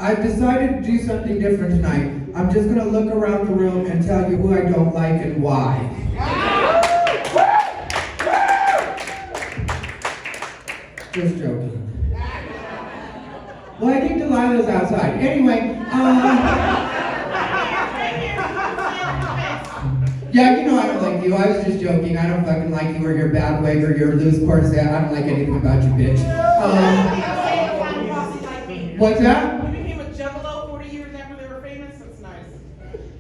I've decided to do something different tonight. I'm just gonna look around the room and tell you who I don't like and why. Just joking. Well, I think Delilah's outside. Anyway, yeah, you know I don't like you. I was just joking. I don't fucking like you or your bad wig or your loose corset. I don't like anything about you, bitch. What's that? You became a juggalo 40 years after they were famous. That's nice.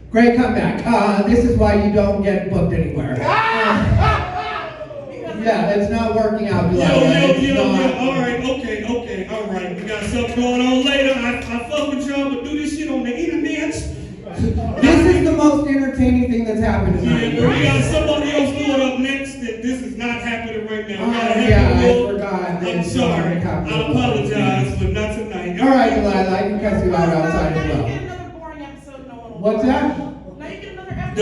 Great comeback. This is why you don't get booked anywhere. Yeah, it's not working out. Yo. All right, okay. All right. We got something going on later. I fuck with y'all, but do this shit on the internet. This is the most entertaining thing that's happened tonight. Yeah, but we got somebody else going up next that this is not happening right now. Yeah, I forgot. I'm sorry. I apologize, but not tonight. All right, Delilah, I can cuss you out outside as well. Now you get another boring episode no one will What's that? Now you get another episode.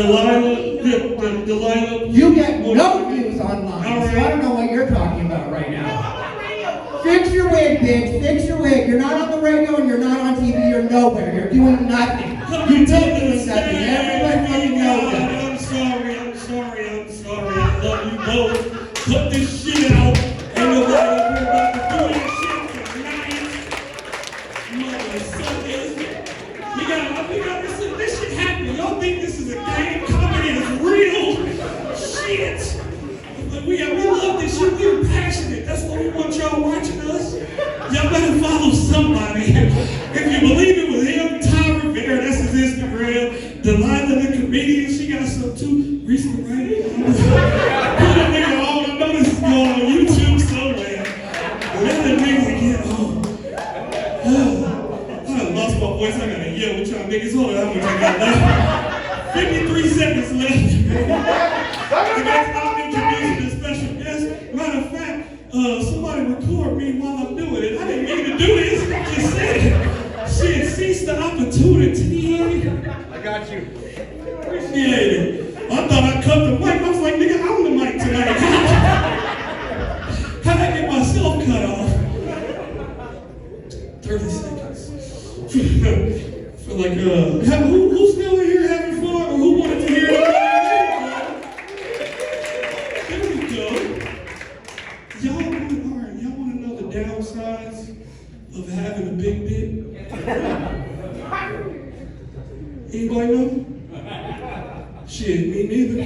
Delilah. You get no views online, All right. so I don't know what you're talking about right No, now. I'm on the radio. Fix your wig, bitch. Fix your wig. You're not on the radio and you're not on TV. You're nowhere. You're doing nothing. You're doing nothing. Everybody fucking knows that. I'm sorry. I love you both. Cut this shit out. Ain't nobody we're about to do that shit tonight. Mother suckers. We got this shit happening. Y'all think this is a game? Comedy is real shit. But we love this shit. We're passionate. That's why we want y'all watching us. Y'all better follow somebody. If you believe it was him, Rivera, that's his Instagram. Delilah, the comedian, she got some too. Recently, right? Put that nigga on. I know this is going on YouTube somewhere. Let the nigga get home. I done lost my voice. I gotta yell with y'all niggas. Hold on, how much I got left? 53 seconds left. I got I'll introduce the special guest. Matter of fact, somebody record me while I'm doing it. I didn't mean to do this. I just said it. Shit, seize the opportunity. I got you. Appreciate it. I thought I cut the mic. I was like, nigga, I'm the mic tonight. How'd I get myself cut off? 30 seconds. Feel like, who's still in here having fun? Or who wanted to hear it? There we go. Y'all want to know the downsides of having a big dick? Anybody know? Shit, me neither.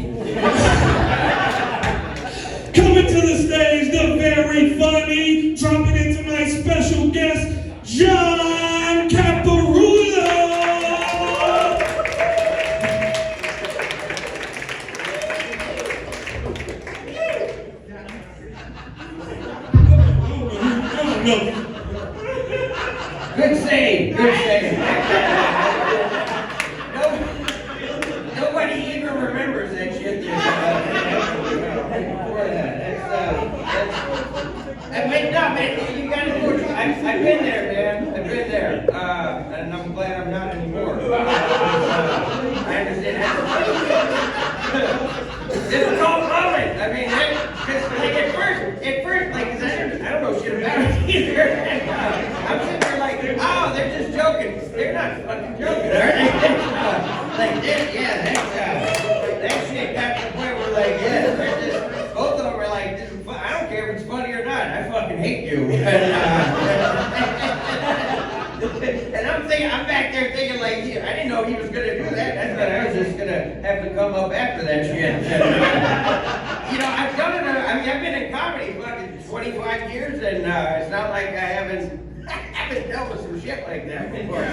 Coming to the stage, the very funny, dropping in tonight's special guest, John Caparulo. No. Good save. Nobody even remembers that shit. Before that. You gotta do it. I've been there, man. I've been there. And I'm glad I'm not anymore. I understand. Difficult moment. I mean, because like at first, like, 'cause I don't know shit about it either. I'm sitting there like, oh, they're just joking. They're not fucking joking, are they? Like this, yeah, that shit got to the point where like, yeah, they're just, both of them are like, this is fun. I don't care if it's funny or not. I fucking hate you. And I'm back there thinking like, yeah, I didn't know he was gonna do that. I thought I was just gonna have to come up after that shit. You know, I've done it. I've been in comedy fucking 25 years, and it's not like I haven't dealt with some shit like that before.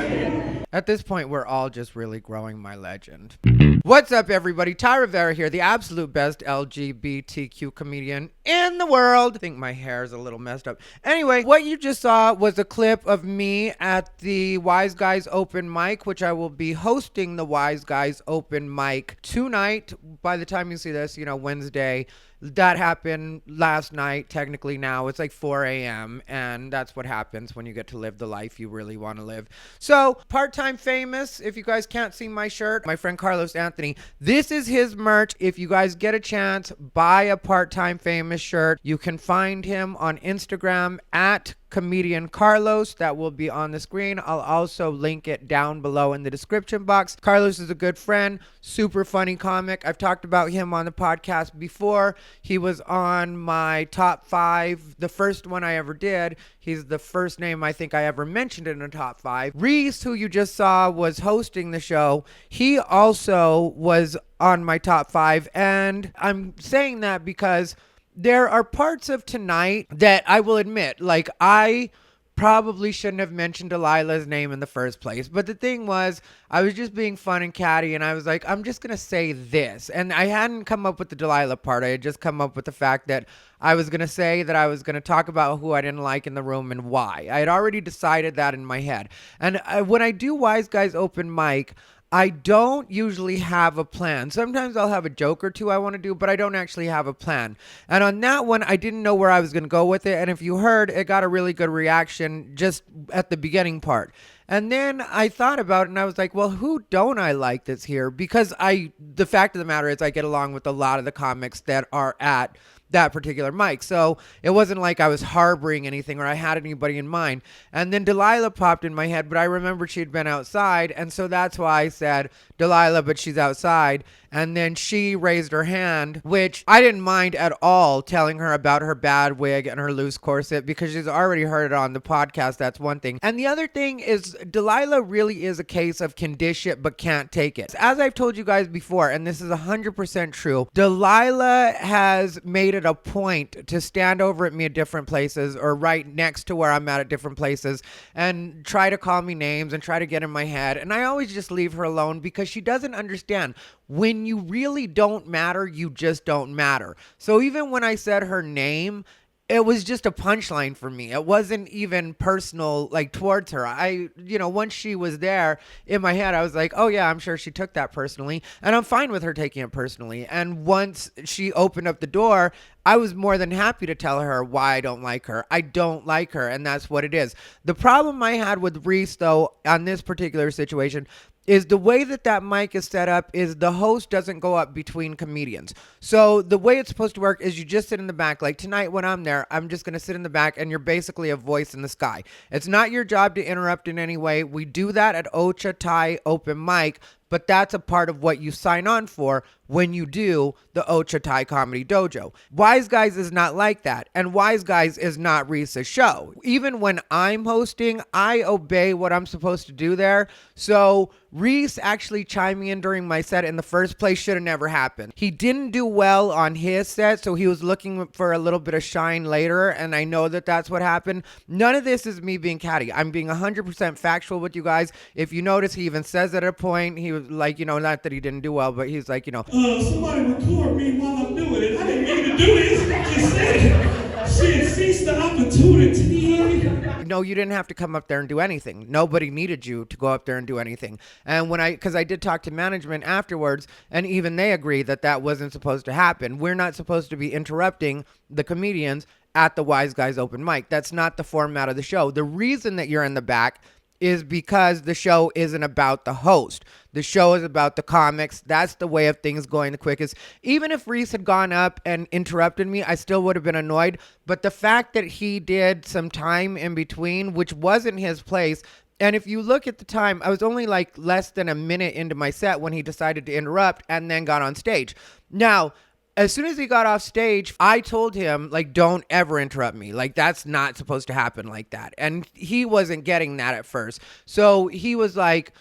At this point, we're all just really growing my legend. What's up, everybody? Rivera here, the absolute best LGBTQ comedian in the world. I think my hair is a little messed up. Anyway, what you just saw was a clip of me at the Wiseguys open mic, which I will be hosting the Wiseguys open mic tonight. By the time you see this, you know, Wednesday. That happened last night. Technically now it's like 4 a.m. and that's what happens when you get to live the life you really want to live. So, part-time famous, if you guys can't see my shirt, my friend Carlos Anthony, this is his merch. If you guys get a chance, buy a part-time famous famous shirt. You can find him on Instagram at comedian Carlos. That will be on the screen. I'll also link it down below in the description box. Carlos is a good friend, super funny comic. I've talked about him on the podcast before. He was on my top 5, the first one I ever did. He's the first name I think I ever mentioned in the top 5. Reese, who you just saw, was hosting the show. He also was on my top 5, and I'm saying that because there are parts of tonight that I will admit, like, I probably shouldn't have mentioned Delilah's name in the first place. But the thing was, I was just being fun and catty, and I was like, I'm just going to say this. And I hadn't come up with the Delilah part. I had just come up with the fact that I was going to say that I was going to talk about who I didn't like in the room and why. I had already decided that in my head. And when I do Wiseguys open mic, I don't usually have a plan. Sometimes I'll have a joke or two I want to do, but I don't actually have a plan. And on that one, I didn't know where I was going to go with it. And if you heard, it got a really good reaction just at the beginning part. And then I thought about it and I was like, well, who don't I like that's here? Because the fact of the matter is I get along with a lot of the comics that are at that particular mic. So it wasn't like I was harboring anything or I had anybody in mind. And then Delilah popped in my head, but I remembered she'd been outside. And so that's why I said Delilah, but she's outside. And then she raised her hand, which I didn't mind at all telling her about her bad wig and her loose corset because she's already heard it on the podcast. That's one thing. And the other thing is Delilah really is a case of can dish it but can't take it. As I've told you guys before, and this is 100% true, Delilah has made it a point to stand over at me at different places or right next to where I'm at different places and try to call me names and try to get in my head. And I always just leave her alone because she doesn't understand. When you really don't matter, you just don't matter. So even when I said her name, it was just a punchline for me. It wasn't even personal, like, towards her. Once she was there in my head, I was like, oh yeah, I'm sure she took that personally. And I'm fine with her taking it personally. And once she opened up the door, I was more than happy to tell her why I don't like her. I don't like her, and that's what it is. The problem I had with Reese, though, on this particular situation, is the way that mic is set up is the host doesn't go up between comedians. So the way it's supposed to work is you just sit in the back. Like tonight when I'm there, I'm just going to sit in the back and you're basically a voice in the sky. It's not your job to interrupt in any way. We do that at Ocha Thai open mic, but that's a part of what you sign on for when you do the Ocha Thai Comedy Dojo. Wiseguys is not like that, and Wiseguys is not Reese's show. Even when I'm hosting, I obey what I'm supposed to do there. So Reese actually chiming in during my set in the first place should have never happened. He didn't do well on his set, so he was looking for a little bit of shine later, and I know that that's what happened. None of this is me being catty. I'm being 100% factual with you guys. If you notice, he even says at a point, he was like, not that he didn't do well, but he's like, somebody record me while I'm doing it. I didn't mean to do this. I just said it. Shit, seize the opportunity. No, you didn't have to come up there and do anything. Nobody needed you to go up there and do anything. And because I did talk to management afterwards, and even they agree that that wasn't supposed to happen. We're not supposed to be interrupting the comedians at the Wiseguys open mic. That's not the format of the show. The reason that you're in the back is because the show isn't about the host. The show is about the comics. That's the way of things going the quickest. Even if Reese had gone up and interrupted me, I still would have been annoyed. But the fact that he did some time in between, which wasn't his place, and if you look at the time, I was only like less than a minute into my set when he decided to interrupt and then got on stage. Now, as soon as he got off stage, I told him, like, don't ever interrupt me. Like, that's not supposed to happen like that. And he wasn't getting that at first. So he was like,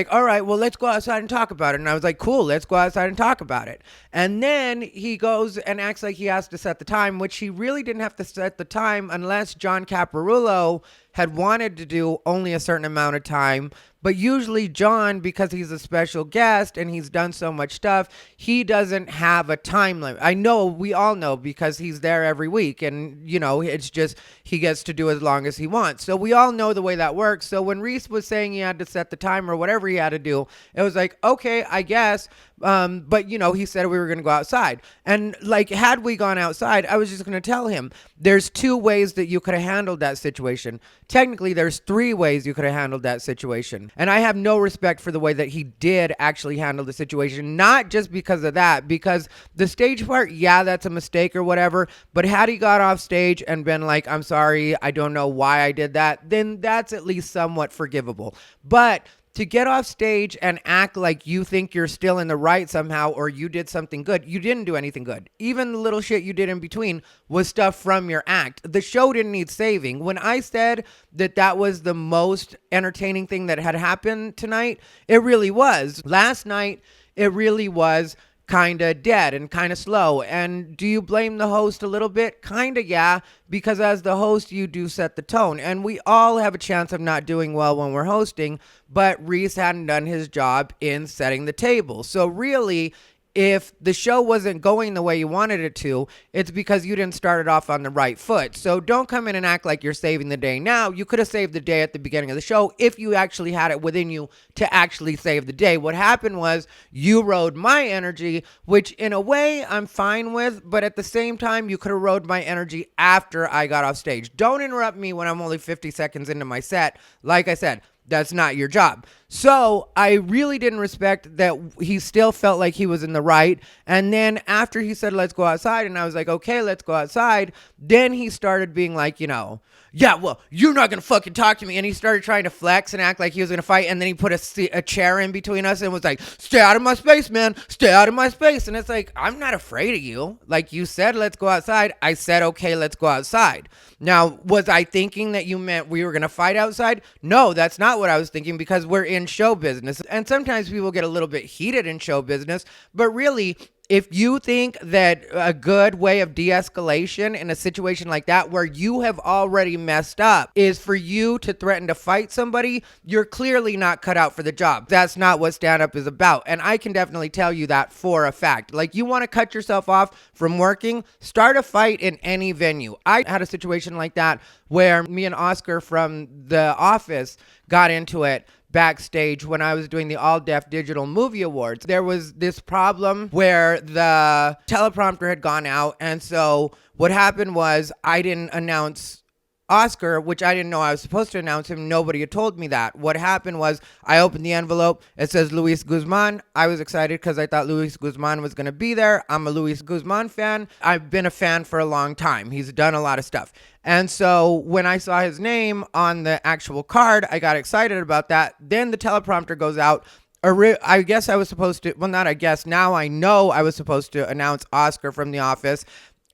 all right, well, let's go outside and talk about it. And I was like, cool, let's go outside and talk about it. And then he goes and acts like he has to set the time, which he really didn't have to set the time unless John Caparulo had wanted to do only a certain amount of time. But usually John, because he's a special guest and he's done so much stuff, he doesn't have a time limit. I know, we all know, because he's there every week and, it's just he gets to do as long as he wants. So we all know the way that works. So when Reese was saying he had to set the time or whatever he had to do, it was like, okay, I guess. But he said we were going to go outside. And like, had we gone outside, I was just going to tell him there's two ways that you could have handled that situation. technically there's 3 ways you could have handled that situation. And I have no respect for the way that he did actually handle the situation, not just because of that, because the stage part, yeah, that's a mistake or whatever, but had he got off stage and been like, I'm sorry, I don't know why I did that, then that's at least somewhat forgivable. But to get off stage and act like you think you're still in the right somehow or you did something good, you didn't do anything good. Even the little shit you did in between was stuff from your act. The show didn't need saving. When I said that that was the most entertaining thing that had happened tonight, it really was. Last night, it really was kind of dead and kind of slow. And do you blame the host a little bit? Kind of, yeah, because as the host, you do set the tone. And we all have a chance of not doing well when we're hosting, but Reese hadn't done his job in setting the table. So really, if the show wasn't going the way you wanted it to, it's because you didn't start it off on the right foot. So don't come in and act like you're saving the day now. You could have saved the day at the beginning of the show if you actually had it within you to actually save the day. What happened was you rode my energy, which in a way I'm fine with, but at the same time, you could have rode my energy after I got off stage. Don't interrupt me when I'm only 50 seconds into my set. Like I said, that's not your job. So I really didn't respect that he still felt like he was in the right. And then after he said, let's go outside, and I was like, okay, let's go outside. Then he started being like, yeah, well, you're not going to fucking talk to me. And he started trying to flex and act like he was going to fight. And then he put a chair in between us and was like, stay out of my space, man. Stay out of my space. And it's like, I'm not afraid of you. Like you said, let's go outside. I said, okay, let's go outside. Now, was I thinking that you meant we were going to fight outside? No, that's not what I was thinking, because we're in show business. And sometimes people get a little bit heated in show business. But really, if you think that a good way of de-escalation in a situation like that where you have already messed up is for you to threaten to fight somebody, you're clearly not cut out for the job. That's not what stand-up is about. And I can definitely tell you that for a fact. Like, you want to cut yourself off from working, start a fight in any venue. I had a situation like that where me and Oscar from The Office got into it backstage when I was doing the All Deaf Digital Movie Awards. There was this problem where the teleprompter had gone out, and so what happened was I didn't announce Oscar, which I didn't know I was supposed to announce him. Nobody had told me that. What happened was I opened the envelope. It says Luis Guzman. I was excited because I thought Luis Guzman was going to be there. I'm a Luis Guzman fan. I've been a fan for a long time. He's done a lot of stuff. And so when I saw his name on the actual card, I got excited about that. Then the teleprompter goes out. I guess I was supposed to, well, not I guess, now I know I was supposed to announce Oscar from The Office,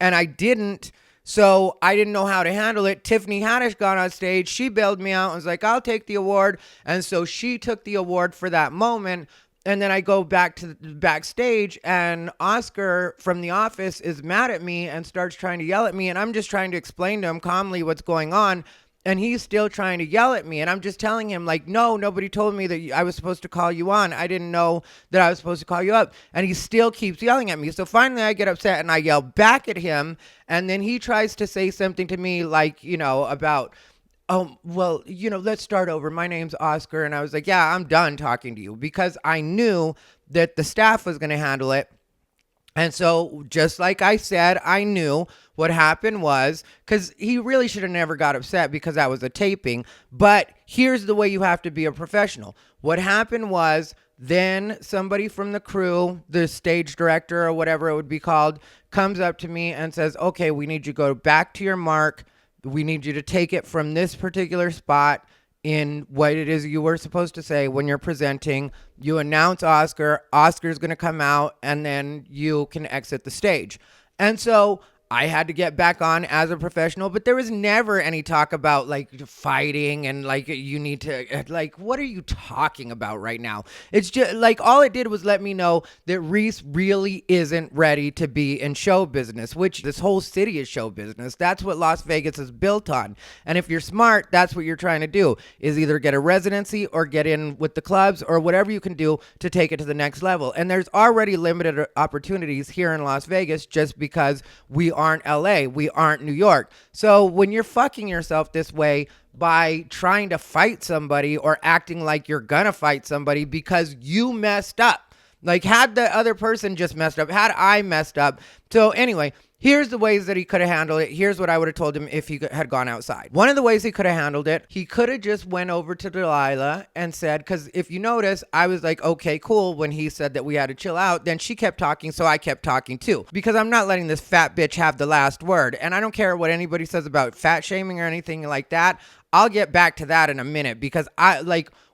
and I didn't. So I didn't know how to handle it. Tiffany Haddish got on stage. She bailed me out and was like, I'll take the award. And so she took the award for that moment. And then I go back to the backstage, and Oscar from The Office is mad at me and starts trying to yell at me. And I'm just trying to explain to him calmly what's going on. And he's still trying to yell at me. And I'm just telling him, like, no, nobody told me that I was supposed to call you on. I didn't know that I was supposed to call you up. And he still keeps yelling at me. So finally I get upset and I yell back at him. And then he tries to say something to me like, about, oh, well, let's start over. My name's Oscar. And I was like, yeah, I'm done talking to you, because I knew that the staff was going to handle it. And so just like I said, I knew what happened was, because he really should have never got upset because that was a taping. But here's the way you have to be a professional. What happened was then somebody from the crew, the stage director or whatever it would be called, comes up to me and says, okay, we need you to go back to your mark. We need you to take it from this particular spot in what it is you were supposed to say when you're presenting. You announce Oscar. Oscar's going to come out, and then you can exit the stage. And so I had to get back on as a professional, but there was never any talk about like fighting and like you need to, like, what are you talking about right now? It's just like all it did was let me know that Reese really isn't ready to be in show business, which this whole city is show business. That's what Las Vegas is built on. And if you're smart, that's what you're trying to do, is either get a residency or get in with the clubs or whatever you can do to take it to the next level. And there's already limited opportunities here in Las Vegas just because we aren't LA, we aren't New York. So when you're fucking yourself this way by trying to fight somebody or acting like you're gonna fight somebody because you messed up, Like, had the other person just messed up, had I messed up. So anyway, here's the ways that he could have handled it. Here's what I would have told him if he had gone outside. One of the ways he could have handled it, he could have just went over to Delilah and said, because if you notice, I was like, okay, cool, when he said that we had to chill out. Then she kept talking, so I kept talking too. Because I'm not letting this fat bitch have the last word. And I don't care what anybody says about fat shaming or anything like that. I'll get back to that in a minute, because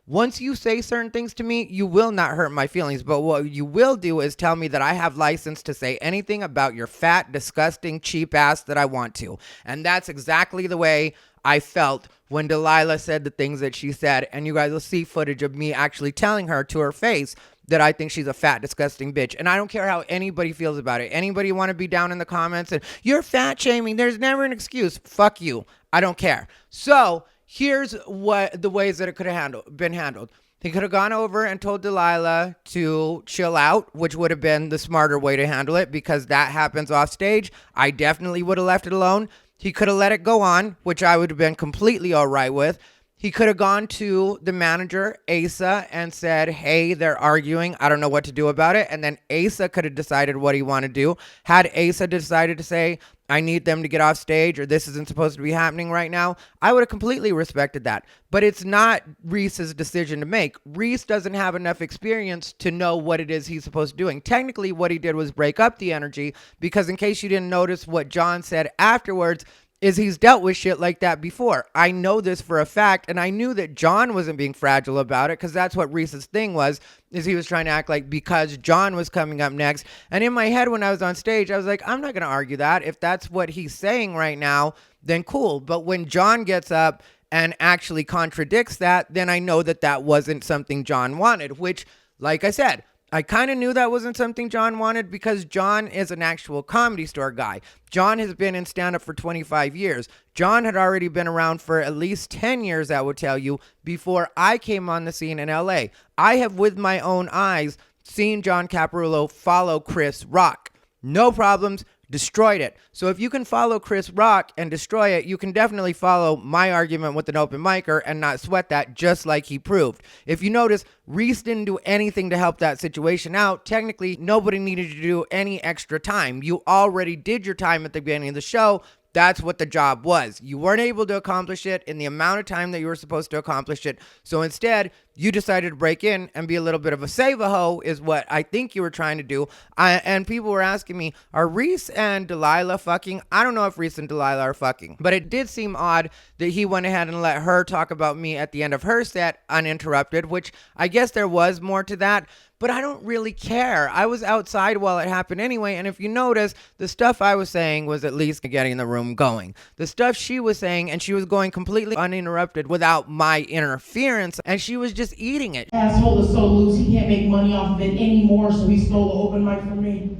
once you say certain things to me, you will not hurt my feelings. But what you will do is tell me that I have license to say anything about your fat, disgusting, cheap ass that I want to. And that's exactly the way I felt when Delilah said the things that she said. And you guys will see footage of me actually telling her to her face that I think she's a fat, disgusting bitch. And I don't care how anybody feels about it. Anybody want to be down in the comments and you're fat shaming, there's never an excuse. Fuck you. I don't care. So here's what the ways that it could have been handled. He could have gone over and told Delilah to chill out, which would have been the smarter way to handle it, because that happens off stage. I definitely would have left it alone. He could have let it go on, which I would have been completely all right with. He could have gone to the manager, Asa, and said, hey, they're arguing. I don't know what to do about it. And then Asa could have decided what he wanted to do. Had Asa decided to say, I need them to get off stage, or this isn't supposed to be happening right now, I would have completely respected that. But it's not Reese's decision to make. Reese doesn't have enough experience to know what it is he's supposed to be doing. Technically, what he did was break up the energy, because in case you didn't notice what John said afterwards, is he's dealt with shit like that before. I know this for a fact, and I knew that John wasn't being fragile about it, because that's what Reese's thing was, is he was trying to act like because John was coming up next. And in my head when I was on stage, I was like, I'm not going to argue that. If that's what he's saying right now, then cool. But when John gets up and actually contradicts that, then I know that that wasn't something John wanted, which, like I said, I kind of knew that wasn't something John wanted, because John is an actual Comedy Store guy. John has been in stand-up for 25 years. John had already been around for at least 10 years, I would tell you, before I came on the scene in LA. I have, with my own eyes, seen John Caparulo follow Chris Rock. No problems. Destroyed it. So if you can follow Chris Rock and destroy it, you can definitely follow my argument with an open micer and not sweat that, just like he proved. If you notice, Reese didn't do anything to help that situation out. Technically, nobody needed to do any extra time. You already did your time at the beginning of the show. That's what the job was. You weren't able to accomplish it in the amount of time that you were supposed to accomplish it. So instead, you decided to break in and be a little bit of a save-a-hoe is what I think you were trying to do. And people were asking me, are Reese and Delilah fucking? I don't know if Reese and Delilah are fucking. But it did seem odd that he went ahead and let her talk about me at the end of her set uninterrupted, which I guess there was more to that. But I don't really care. I was outside while it happened anyway. And if you notice, the stuff I was saying was at least getting the room going. The stuff she was saying, and she was going completely uninterrupted without my interference. And she was just eating it. Asshole is so loose, he can't make money off of it anymore, so he stole the open mic from me.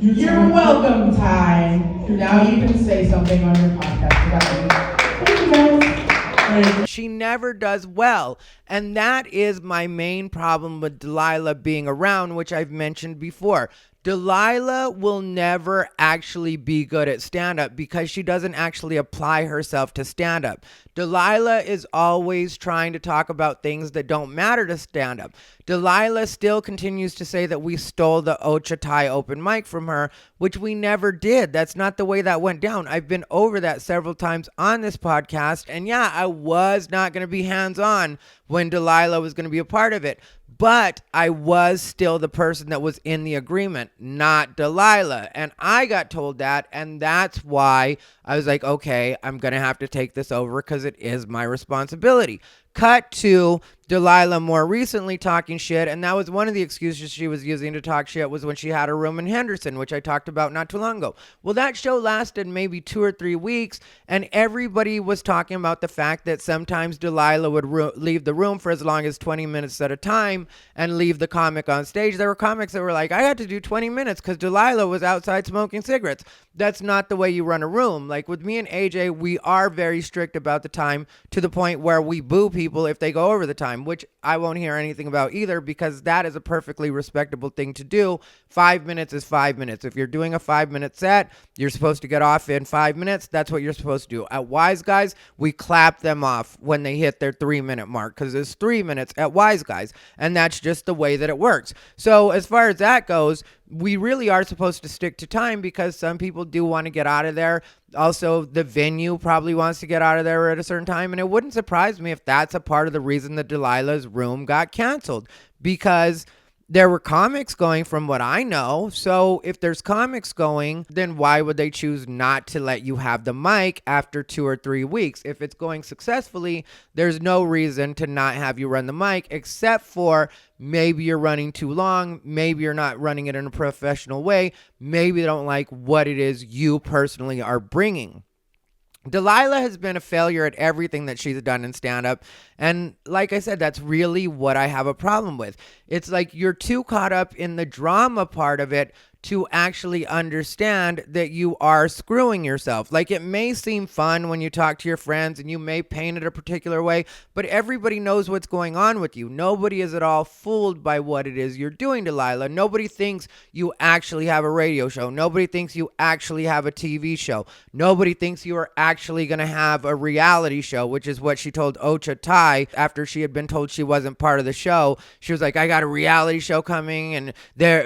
You're welcome, Ty. Now you can say something on your podcast about me. Thank you, guys. She never does well. And that is my main problem with Delilah being around, which I've mentioned before. Delilah will never actually be good at stand-up because she doesn't actually apply herself to stand-up. Delilah is always trying to talk about things that don't matter to stand-up. Delilah still continues to say that we stole the Ochatai open mic from her, which we never did. That's not the way that went down. I've been over that several times on this podcast. And yeah, I was not going to be hands-on when Delilah was going to be a part of it. But I was still the person that was in the agreement, not Delilah. And I got told that, and that's why I was like, okay, I'm going to have to take this over because it is my responsibility. Cut to Delilah more recently talking shit, and that was one of the excuses she was using to talk shit was when she had her room in Henderson, which I talked about not too long ago. Well, that show lasted maybe 2 or 3 weeks, and everybody was talking about the fact that sometimes Delilah would leave the room for as long as 20 minutes at a time and leave the comic on stage. There were comics that were like, I had to do 20 minutes because Delilah was outside smoking cigarettes. That's not the way you run a room. Like with me and AJ, we are very strict about the time to the point where we boo people people if they go over the time, which I won't hear anything about either, because that is a perfectly respectable thing to do. 5 minutes is 5 minutes. If you're doing a 5-minute set, you're supposed to get off in 5 minutes. That's what you're supposed to do. At Wiseguys, we clap them off when they hit their 3-minute mark, because it's 3 minutes at Wiseguys, and that's just the way that it works. So as far as that goes, we really are supposed to stick to time, because some people do want to get out of there. Also, the venue probably wants to get out of there at a certain time, and it wouldn't surprise me if that's a part of the reason that Delilah's room got canceled, because there were comics going from what I know. So if there's comics going, then why would they choose not to let you have the mic after 2 or 3 weeks? If it's going successfully, there's no reason to not have you run the mic, except for maybe you're running too long. Maybe you're not running it in a professional way. Maybe they don't like what it is you personally are bringing. Delilah has been a failure at everything that she's done in stand-up. And like I said, that's really what I have a problem with. It's like you're too caught up in the drama part of it to actually understand that you are screwing yourself. Like, it may seem fun when you talk to your friends and you may paint it a particular way, but everybody knows what's going on with you. Nobody is at all fooled by what it is you're doing, Delilah. Nobody thinks you actually have a radio show. Nobody thinks you actually have a TV show. Nobody thinks you are actually going to have a reality show, which is what she told Ocha Tai after she had been told she wasn't part of the show. She was like, I got a reality show coming, and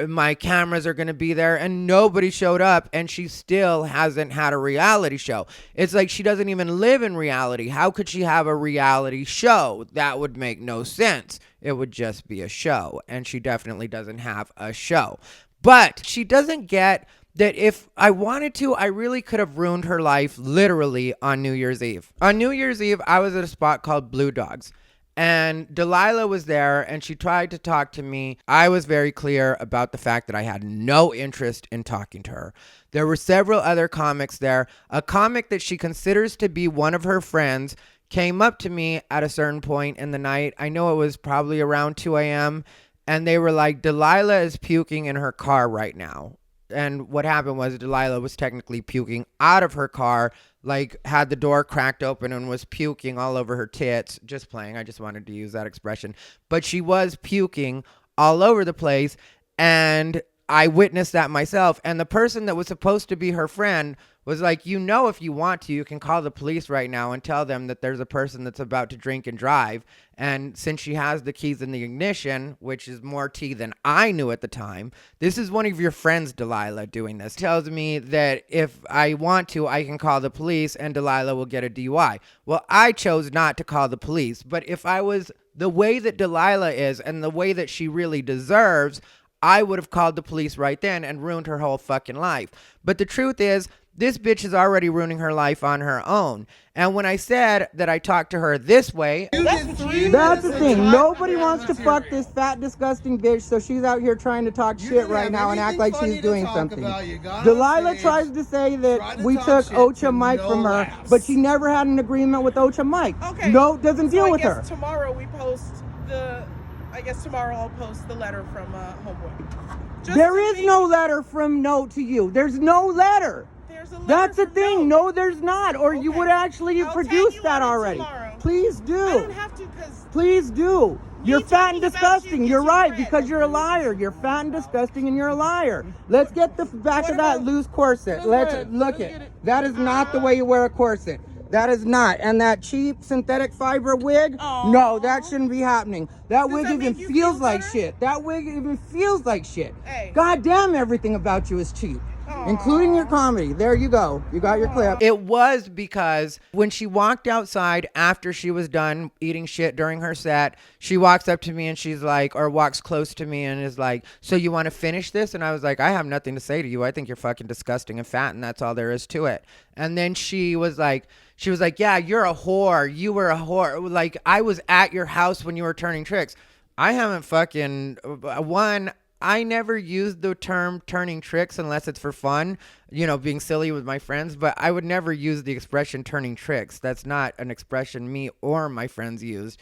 my cameras are going to be there, and nobody showed up, and she still hasn't had a reality show. It's like she doesn't even live in reality. How could she have a reality show? That would make no sense. It would just be a show, and she definitely doesn't have a show. But she doesn't get that if I wanted to, I really could have ruined her life literally on New Year's Eve. On New Year's Eve, I was at a spot called Blue Dogs. And Delilah was there, and she tried to talk to me. I was very clear about the fact that I had no interest in talking to her. There were several other comics there. A comic that she considers to be one of her friends came up to me at a certain point in the night. I know it was probably around 2 a.m. And they were like, Delilah is puking in her car right now. And what happened was Delilah was technically puking out of her car, like had the door cracked open and was puking all over her tits. Just playing. I just wanted to use that expression. But she was puking all over the place, and I witnessed that myself. And the person that was supposed to be her friend was like, if you want to, you can call the police right now and tell them that there's a person that's about to drink and drive. And since she has the keys in the ignition, which is more tea than I knew at the time, this is one of your friends, Delilah, doing this. Tells me that if I want to, I can call the police and Delilah will get a DUI. Well, I chose not to call the police. But if I was the way that Delilah is and the way that she really deserves, I would have called the police right then and ruined her whole fucking life. But the truth is, this bitch is already ruining her life on her own. And when I said that I talked to her this way, that's the thing. Nobody wants to fuck this fat, disgusting bitch, so she's out here trying to talk shit right now and act like she's doing something. Delilah tries to say that we took Ocha Mike from her, but she never had an agreement with Ocha Mike. Okay. No, doesn't deal with her. I guess tomorrow I'll post the letter from Homeboy. There is no letter from Note to you. There's no letter. That's the thing. No, there's not. Or you would actually produce that already. Please do. I don't have to, because... Please do. You're fat and disgusting. You're right, because you're a liar. You're fat and disgusting, and you're a liar. Let's get the back of that loose corset. Let's look at. That is not the way you wear a corset. That is not. And that cheap synthetic fiber wig, no, that shouldn't be happening. That wig even feels like shit. That wig even feels like shit. God damn, everything about you is cheap. Including your comedy. There you go. You got your clip. It was because when she walked outside after she was done eating shit during her set, she walks up to me and she's like, or walks close to me and is like, so you want to finish this? And I was like, I have nothing to say to you. I think you're fucking disgusting and fat, and that's all there is to it. And then she was like, yeah, you're a whore. You were a whore. Like, I was at your house when you were turning tricks. I haven't fucking, I never used the term turning tricks unless it's for fun, being silly with my friends, but I would never use the expression turning tricks. That's not an expression me or my friends used.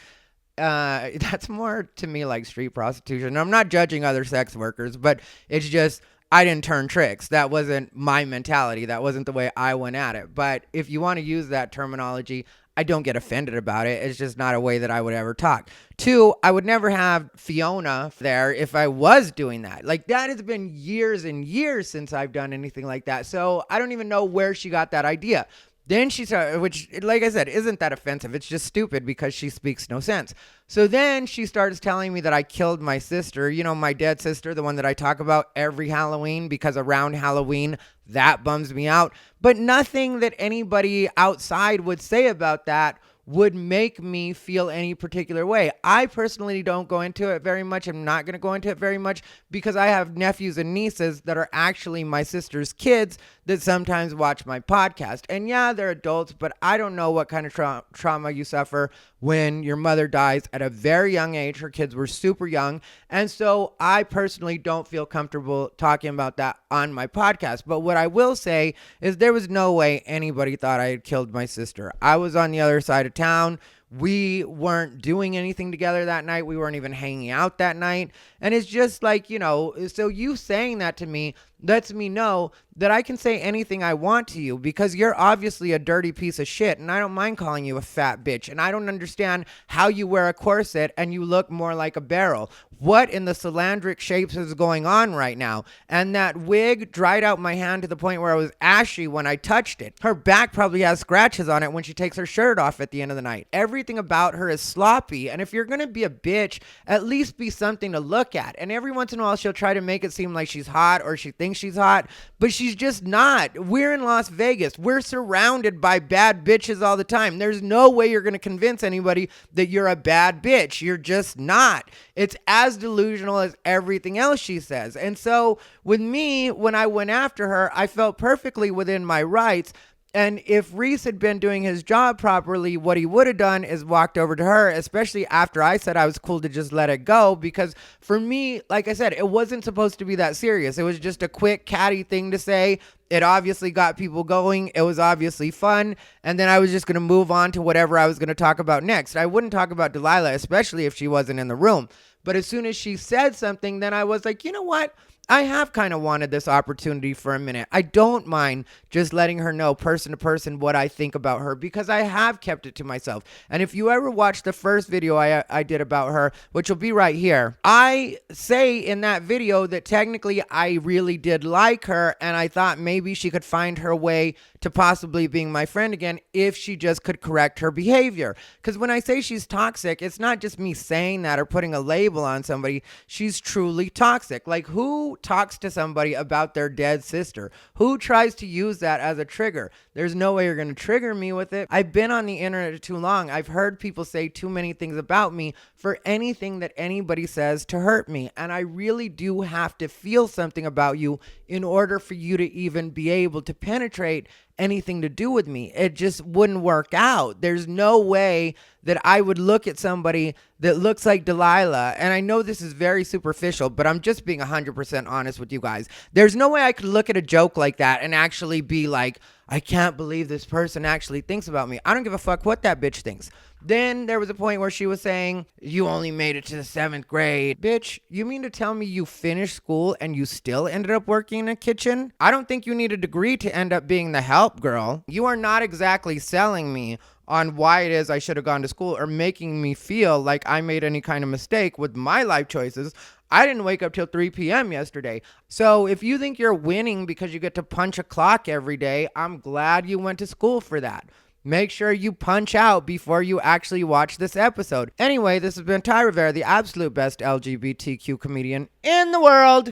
That's more to me like street prostitution. I'm not judging other sex workers, but it's just, I didn't turn tricks. That wasn't my mentality. That wasn't the way I went at it. But if you want to use that terminology, I don't get offended about it. It's just not a way that I would ever talk. 2, I would never have Fiona there if I was doing that. Like, that has been years and years since I've done anything like that. So I don't even know where she got that idea. Then she started, which, like I said, isn't that offensive. It's just stupid because she speaks no sense. So then she starts telling me that I killed my sister, my dead sister, the one that I talk about every Halloween, because around Halloween, that bums me out. But nothing that anybody outside would say about that would make me feel any particular way. I personally don't go into it very much. I'm not going to go into it very much because I have nephews and nieces that are actually my sister's kids that sometimes watch my podcast. And yeah, they're adults, but I don't know what kind of trauma you suffer when your mother dies at a very young age. Her kids were super young. And so I personally don't feel comfortable talking about that on my podcast. But what I will say is there was no way anybody thought I had killed my sister. I was on the other side of town. We weren't doing anything together that night. We weren't even hanging out that night. And it's just like, so you saying that to me lets me know that I can say anything I want to you because you're obviously a dirty piece of shit, and I don't mind calling you a fat bitch, and I don't understand how you wear a corset and you look more like a barrel. What in the cylindric shapes is going on right now? And that wig dried out my hand to the point where it was ashy when I touched it. Her back probably has scratches on it when she takes her shirt off at the end of the night. Everything about her is sloppy, and if you're gonna be a bitch, at least be something to look at. And every once in a while she'll try to make it seem like she's hot or she thinks she's hot, but she's just not. We're in Las Vegas. We're surrounded by bad bitches all the time. There's no way you're going to convince anybody that you're a bad bitch. You're just not. It's as delusional as everything else she says. And so with me, when I went after her, I felt perfectly within my rights. And if Reese had been doing his job properly, what he would have done is walked over to her, especially after I said I was cool to just let it go. Because for me, like I said, it wasn't supposed to be that serious. It was just a quick catty thing to say. It obviously got people going. It was obviously fun. And then I was just going to move on to whatever I was going to talk about next. I wouldn't talk about Delilah, especially if she wasn't in the room. But as soon as she said something, then I was like, you know what? I have kind of wanted this opportunity for a minute. I don't mind just letting her know person to person what I think about her because I have kept it to myself. And if you ever watch the first video I did about her, which will be right here, I say in that video that technically I really did like her and I thought maybe she could find her way to possibly being my friend again if she just could correct her behavior. Because when I say she's toxic, it's not just me saying that or putting a label on somebody. She's truly toxic. Like, who talks to somebody about their dead sister? Who tries to use that as a trigger? There's no way you're going to trigger me with it. I've been on the internet too long. I've heard people say too many things about me for anything that anybody says to hurt me. And I really do have to feel something about you in order for you to even be able to penetrate anything to do with me. It just wouldn't work out. There's no way that I would look at somebody that looks like Delilah, and I know this is very superficial, but I'm just being 100% honest with you guys. There's no way I could look at a joke like that and actually be like, I can't believe this person actually thinks about me. I don't give a fuck what that bitch thinks. Then there was a point where she was saying, you only made it to the 7th grade. Bitch, you mean to tell me you finished school and you still ended up working in a kitchen? I don't think you need a degree to end up being the help girl. You are not exactly selling me on why it is I should have gone to school or making me feel like I made any kind of mistake with my life choices. I didn't wake up till 3 p.m. yesterday. So if you think you're winning because you get to punch a clock every day, I'm glad you went to school for that. Make sure you punch out before you actually watch this episode. Anyway, this has been Rivera, the absolute best LGBTQ comedian in the world.